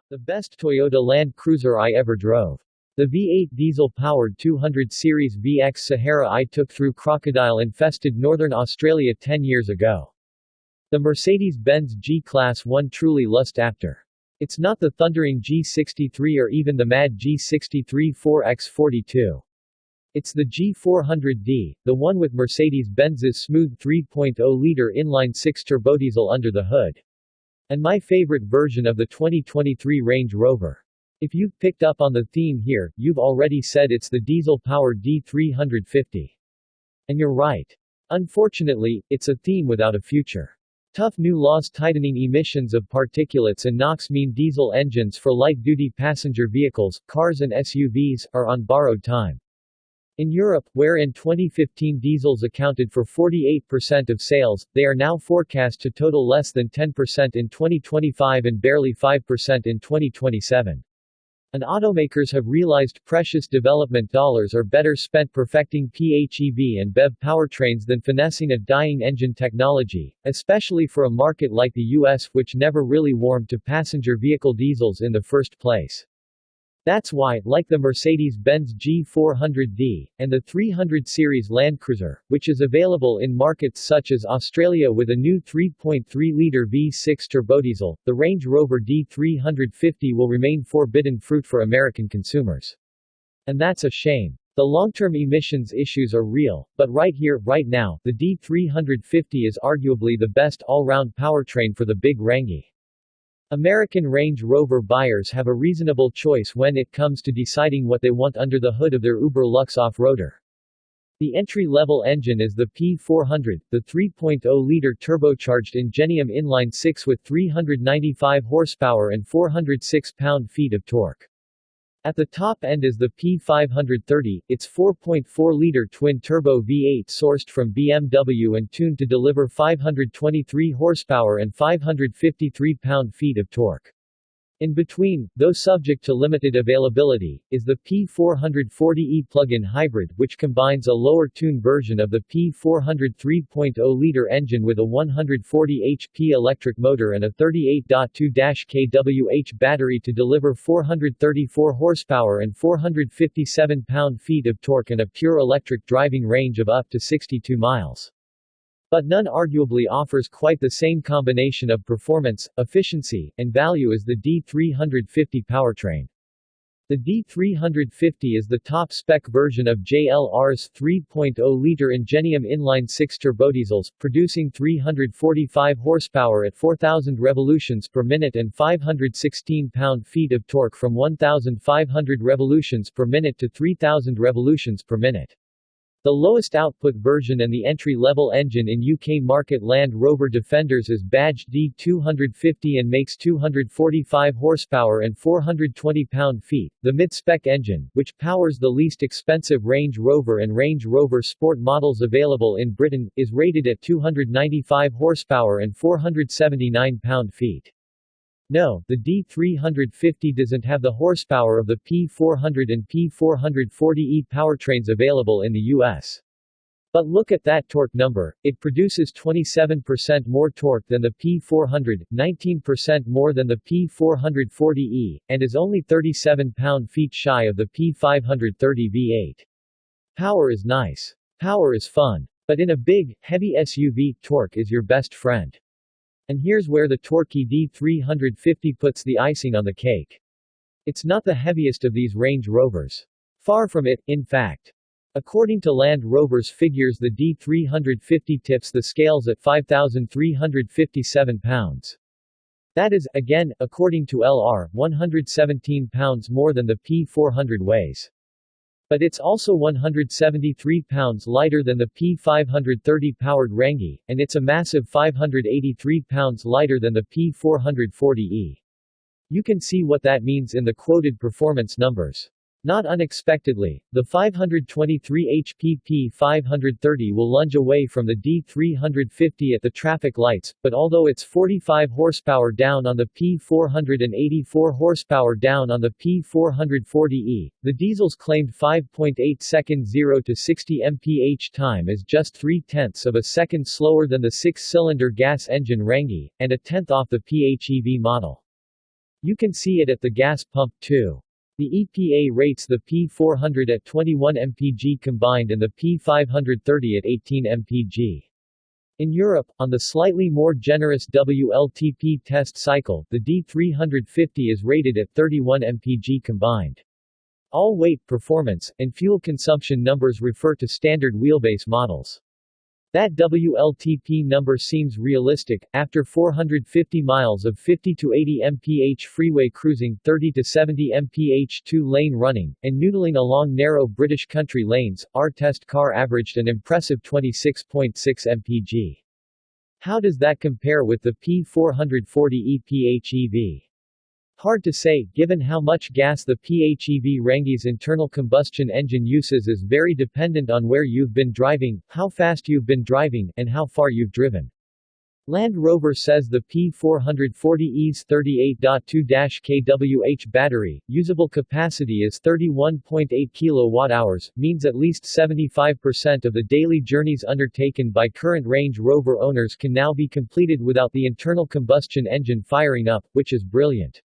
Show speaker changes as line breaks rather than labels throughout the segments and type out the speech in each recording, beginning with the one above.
The best Toyota Land Cruiser I ever drove. The V8 diesel-powered 200 series VX Sahara I took through crocodile-infested northern Australia 10 years ago. The Mercedes-Benz G-Class 1 truly lust after. It's not the thundering G63 or even the mad G63 4X42. It's the G400D, the one with Mercedes-Benz's smooth 3.0-liter inline-six turbodiesel under the hood. And my favorite version of the 2023 Range Rover. If you've picked up on the theme here, you've already said it's the diesel-powered D350. And you're right. Unfortunately, it's a theme without a future. Tough new laws tightening emissions of particulates and NOx mean diesel engines for light-duty passenger vehicles, cars and SUVs, are on borrowed time. In Europe, where in 2015 diesels accounted for 48% of sales, they are now forecast to total less than 10% in 2025 and barely 5% in 2027. And automakers have realized precious development dollars are better spent perfecting PHEV and BEV powertrains than finessing a dying engine technology, especially for a market like the US which never really warmed to passenger vehicle diesels in the first place. That's why, like the Mercedes-Benz G400D, and the 300 series Land Cruiser, which is available in markets such as Australia with a new 3.3-liter V6 turbodiesel, the Range Rover D350 will remain forbidden fruit for American consumers. And that's a shame. The long-term emissions issues are real, but right here, right now, the D350 is arguably the best all-round powertrain for the big Rangy. American Range Rover buyers have a reasonable choice when it comes to deciding what they want under the hood of their uber-luxe off-roader. The entry-level engine is the P400, the 3.0-liter turbocharged Ingenium inline-six with 395 horsepower and 406 pound-feet of torque. At the top end is the P530, its 4.4-liter twin-turbo V8 sourced from BMW and tuned to deliver 523 horsepower and 553 pound-feet of torque. In between, though subject to limited availability, is the P440e plug-in hybrid which combines a lower-tune version of the P400 3.0-liter engine with a 140 HP electric motor and a 38.2 kWh battery to deliver 434 horsepower and 457 pound-feet of torque and a pure electric driving range of up to 62 miles. But none arguably offers quite the same combination of performance, efficiency, and value as the D350 powertrain. The D350 is the top-spec version of JLR's 3.0-liter Ingenium inline-six turbodiesels, producing 345 horsepower at 4,000 revolutions per minute and 516 pound-feet of torque from 1,500 revolutions per minute to 3,000 revolutions per minute. The lowest output version and the entry-level engine in UK market Land Rover Defenders is badged D250 and makes 245 horsepower and 420 pound-feet. The mid-spec engine, which powers the least expensive Range Rover and Range Rover Sport models available in Britain, is rated at 295 horsepower and 479 pound-feet. No, the D350 doesn't have the horsepower of the P400 and P440e powertrains available in the US. But look at that torque number, it produces 27% more torque than the P400, 19% more than the P440e, and is only 37 pound-feet shy of the P530 V8. Power is nice. Power is fun. But in a big, heavy SUV, torque is your best friend. And here's where the torquey D350 puts the icing on the cake. It's not the heaviest of these Range Rovers. Far from it, in fact. According to Land Rover's figures, the D350 tips the scales at 5,357 pounds. That is, again, according to LR, 117 pounds more than the P400 weighs. But it's also 173 pounds lighter than the P530 powered Rangy, and it's a massive 583 pounds lighter than the P440e. You can see what that means in the quoted performance numbers. Not unexpectedly, the 523 HP P530 will lunge away from the D350 at the traffic lights, but although it's 45 horsepower down on the P400 and 84 horsepower down on the P440e, the diesel's claimed 5.8 second 0 to 60 mph time is just 0.3 of a second slower than the 6-cylinder gas engine Rangy, and a tenth off the PHEV model. You can see it at the gas pump too. The EPA rates the P400 at 21 mpg combined and the P530 at 18 mpg. In Europe, on the slightly more generous WLTP test cycle, the D350 is rated at 31 mpg combined. All weight, performance, and fuel consumption numbers refer to standard wheelbase models. That WLTP number seems realistic. After 450 miles of 50 to 80 mph freeway cruising, 30 to 70 mph two-lane running, and noodling along narrow British country lanes, our test car averaged an impressive 26.6 mpg. How does that compare with the P440e PHEV? Hard to say, given how much gas the PHEV Range's internal combustion engine uses is very dependent on where you've been driving, how fast you've been driving, and how far you've driven. Land Rover says the P440e's 38.2 kWh battery, usable capacity is 31.8 kWh, means at least 75% of the daily journeys undertaken by current Range Rover owners can now be completed without the internal combustion engine firing up, which is brilliant.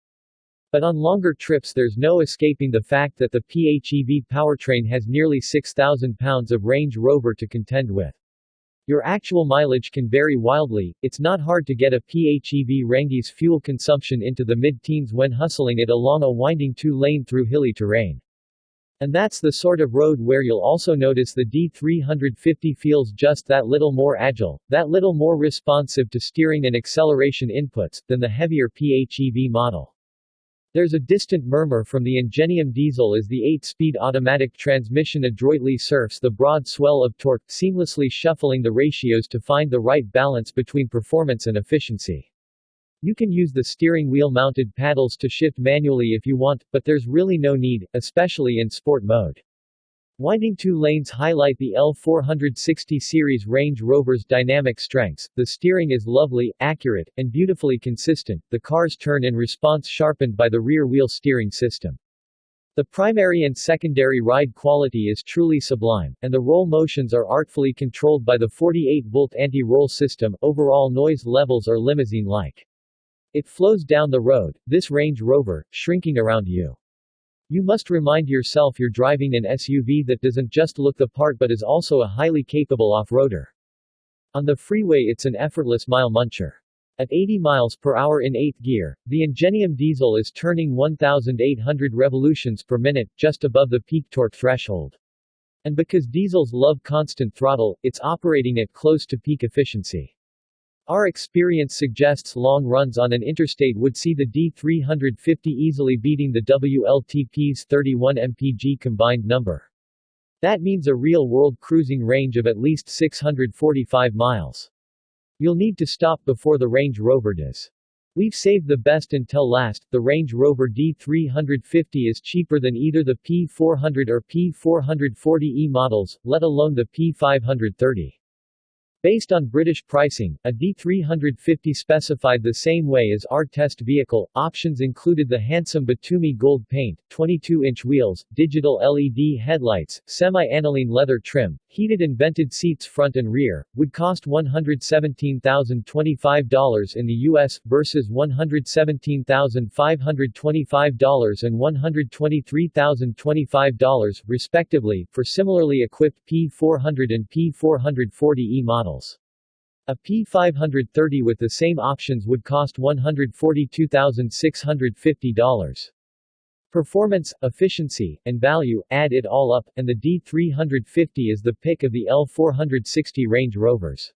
But on longer trips there's no escaping the fact that the PHEV powertrain has nearly 6,000 pounds of Range Rover to contend with. Your actual mileage can vary wildly. It's not hard to get a PHEV Range's fuel consumption into the mid-teens when hustling it along a winding two-lane through hilly terrain. And that's the sort of road where you'll also notice the D350 feels just that little more agile, that little more responsive to steering and acceleration inputs, than the heavier PHEV model. There's a distant murmur from the Ingenium diesel as the 8-speed automatic transmission adroitly surfs the broad swell of torque, seamlessly shuffling the ratios to find the right balance between performance and efficiency. You can use the steering wheel mounted paddles to shift manually if you want, but there's really no need, especially in sport mode. Winding two lanes highlight the L460 series Range Rover's dynamic strengths. The steering is lovely, accurate, and beautifully consistent, the car's turn in response sharpened by the rear-wheel steering system. The primary and secondary ride quality is truly sublime, and the roll motions are artfully controlled by the 48-volt anti-roll system. Overall noise levels are limousine-like. It flows down the road, this Range Rover, shrinking around you. You must remind yourself you're driving an SUV that doesn't just look the part but is also a highly capable off-roader. On the freeway it's an effortless mile muncher. At 80 miles per hour in 8th gear, the Ingenium diesel is turning 1,800 revolutions per minute, just above the peak torque threshold. And because diesels love constant throttle, it's operating at close to peak efficiency. Our experience suggests long runs on an interstate would see the D350 easily beating the WLTP's 31 mpg combined number. That means a real-world cruising range of at least 645 miles. You'll need to stop before the Range Rover does. We've saved the best until last. The Range Rover D350 is cheaper than either the P400 or P440e models, let alone the P530. Based on British pricing, a D350 specified the same way as our test vehicle. Options included the handsome Batumi gold paint, 22-inch wheels, digital LED headlights, semi-aniline leather trim, heated and vented seats front and rear. Would cost $117,025 in the US, versus $117,525 and $123,025, respectively, for similarly equipped P400 and P440e models. A P530 with the same options would cost $142,650. Performance, efficiency, and value, add it all up, and the D350 is the pick of the L460 Range Rovers.